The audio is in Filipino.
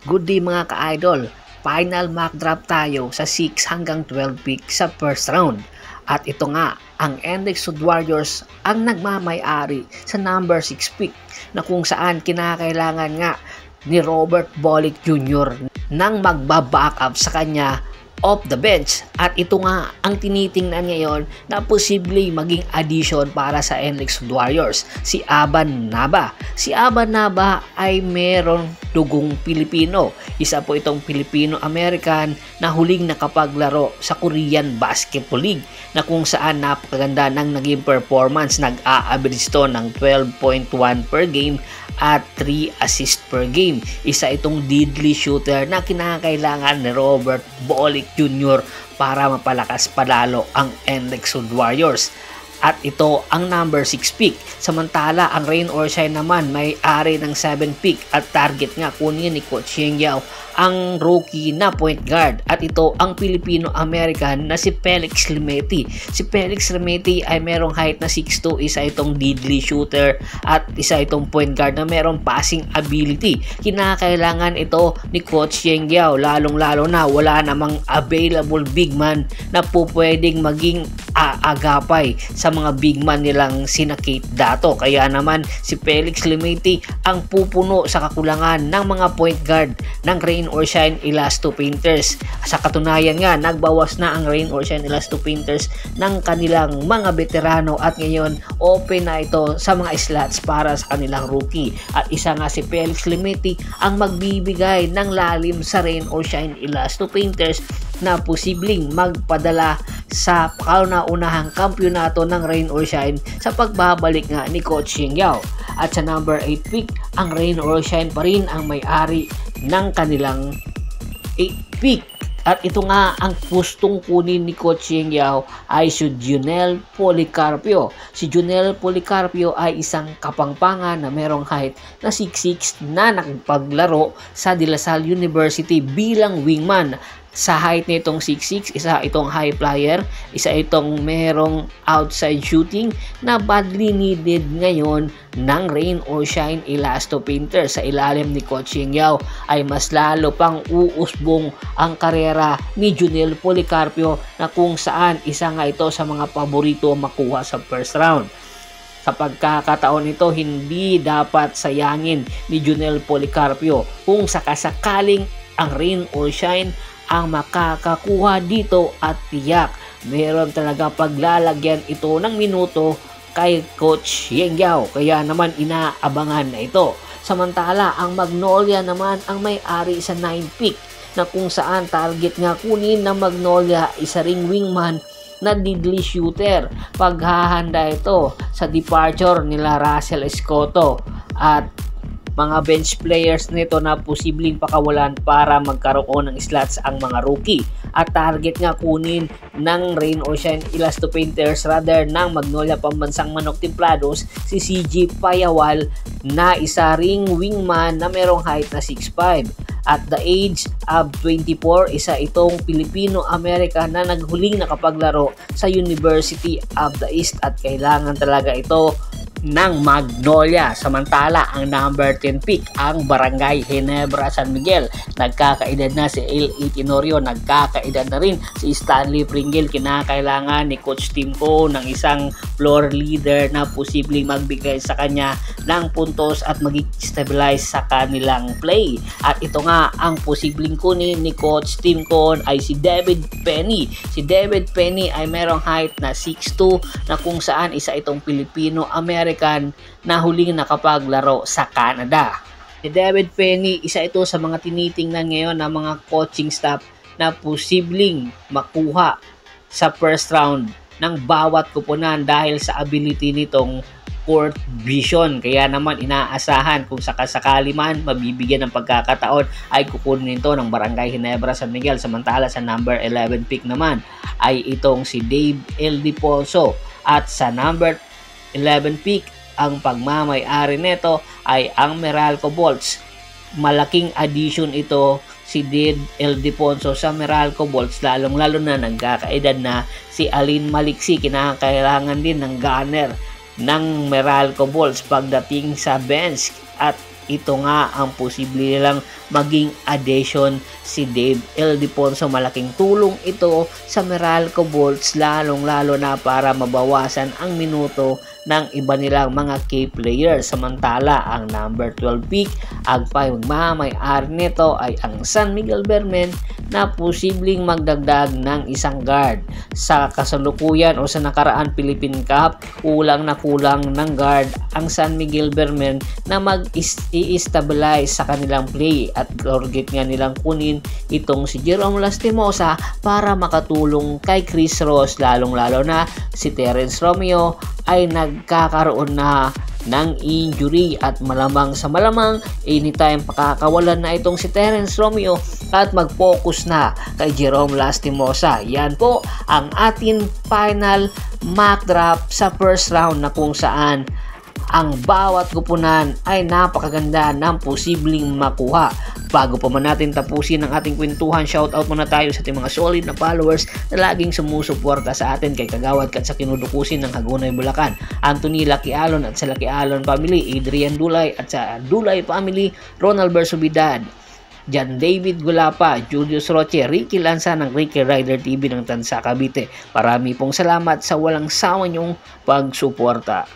Good day mga ka-idol, final mock draft tayo sa 6 hanggang 12 pick sa first round. At ito nga, ang NLEX Warriors ang nagmamay-ari sa number 6 pick na kung saan kinakailangan nga ni Robert Bolick Jr. nang magba-backup sa kanya off the bench. At ito nga ang tinitingnan ngayon na posible maging addition para sa NLEX Warriors, si Aban Naba. Si Aban Naba ay merong dugong Pilipino. Isa po itong Filipino-American na huling nakapaglaro sa Korean Basketball League na kung saan napakaganda ng naging performance. Nag-a-average to ng 12.1 per game at 3 assists per game. Isa itong deadly shooter na kinakailangan ni Robert Bolick Jr. para mapalakas palalo ang NLEX Warriors. At ito ang number 6 pick. Samantala, ang Rain or Shine naman may ari ng 7 pick at target nga kunin ni Coach Yeng Yao ang rookie na point guard. At ito ang Filipino-American na si Felix Limeti. Si Felix Limeti ay merong height na 6'2", isa itong deadly shooter at isa itong point guard na merong passing ability. Kinakailangan ito ni Coach Yeng Yao, lalong-lalo na wala namang available big man na po pwedeng maging aagapay sa mga big man nilang sina Kate Dato. Kaya naman si Felix Limeti ang pupuno sa kakulangan ng mga point guard ng Rain or Shine Elasto Painters. Sa katunayan nga, nagbawas na ang Rain or Shine Elasto Painters ng kanilang mga veterano at ngayon open na ito sa mga slots para sa kanilang rookie. At isa nga si Felix Limeti ang magbibigay ng lalim sa Rain or Shine Elasto Painters na posibleng magpadala sa kauna-unahang kampyonato ng Rain or Shine sa pagbabalik nga ni Coach Yeng Yao. At sa number 8 pick, ang Rain or Shine pa rin ang may-ari ng kanilang 8 pick. At ito nga ang gustong kunin ni Coach Yeng Yao ay si Jonel Policarpio. Si Jonel Policarpio ay isang kapangpangan na merong height na 6'6" na nagpaglaro sa De La Salle University bilang wingman. Sa height nitong 6'6", isa itong high flyer, isa itong merong outside shooting na badly needed ngayon ng Rain or Shine Elasto Painter. Sa ilalim ni Coach Yeng Yao ay mas lalo pang uusbong ang karera ni Jonel Policarpio na kung saan isa nga ito sa mga paborito makuha sa first round. Sa pagkakataon nito, hindi dapat sayangin ni Jonel Policarpio kung sakasakaling ang Rain or Shine ang makakakuha dito at tiyak meron talaga paglalagyan ito ng minuto kay Coach Yeng Yao, kaya naman inaabangan na ito. Samantala, ang Magnolia naman ang may-ari sa 9 pick na kung saan target nga kunin ng Magnolia isa ring wingman na deadly shooter. Paghahanda ito sa departure nila Russell Escoto at mga bench players nito na posibleng pakawalan para magkaroon ng slots ang mga rookie. At target nga kunin ng Rain or Shine Elasto Painters rather ng Magnolia Pambansang Manok Templados si CJ Payawal na isa ring wingman na merong height na 6'5". At the age of 24, isa itong Filipino-American na naghuling nakapaglaro sa University of the East at kailangan talaga ito ng Magnolia. Samantala, ang number 10 pick, ang Barangay Ginebra San Miguel. Nagkakaedad na si L.A. Tenorio, nagkakaedad na rin si Stanley Pringle. Kinakailangan ni Coach Timko ng isang floor leader na posibleng magbigay sa kanya ng puntos at mag-stabilize sa kanilang play. At ito nga ang posibleng kunin ni Coach Timko ay si David Penny. Si David Penny ay merong height na 6'2" na kung saan isa itong Filipino-American na huling nakapaglaro sa Canada. Si David Penny, isa ito sa mga tinitingnan ngayon ng mga coaching staff na posibleng makuha sa first round ng bawat kupunan dahil sa ability nitong court vision. Kaya naman inaasahan kung sakasakali man mabibigyan ng pagkakataon ay kukunin ito ng Barangay Ginebra San Miguel. Samantala sa number 11 pick naman ay itong si Dave Ildefonso. At sa number 11 pick, ang pagmamay-ari nito ay ang Meralco Bolts. Malaking addition ito si Dave Ildefonso sa Meralco Bolts, lalong-lalo na nagkakaedad na si Alin Maliksi. Kinakailangan din ng gunner ng Meralco Bolts pagdating sa bench. At ito nga ang posible nilang maging addition si Dave Ildefonso. Malaking tulong ito sa Meralco Bolts, lalong-lalo na para mabawasan ang minuto ng iba nilang mga key players. Samantala, ang number 12 pick, ang magmamay-ari nito ay ang San Miguel Bermen na posibleng magdagdag ng isang guard. Sa kasalukuyan o sa nakaraan Philippine Cup, kulang na kulang ng guard ang San Miguel Bermen na mag-i-stabilize sa kanilang play, at target nga nilang kunin itong si Jerome Lastimosa para makatulong kay Chris Ross, lalong-lalo na si Terence Romeo ay nagkakaroon na ng injury, at malamang sa malamang anytime pakakawalan na itong si Terence Romeo at mag-focus na kay Jerome Lastimosa. Yan po ang ating final mock draft sa first round, na kung saan ang bawat kupunan ay napakaganda ng posibleng makuha. Bago pa man natin tapusin ang ating kwentuhan, shoutout muna tayo sa ating mga solid na followers na laging sumusuporta sa atin, kay Kagawad Kat sa Kinudukusin ng Hagunay, Bulacan, Anthony Lucky Alon at sa Lucky Alon family, Adrian Dulay at sa Dulay family, Ronald Bersubidad, John David Gulapa, Julius Roche, Ricky Lanza ng Ricky Rider TV ng Tansa, Cavite. Marami pong salamat sa walang sawa niyong pagsuporta.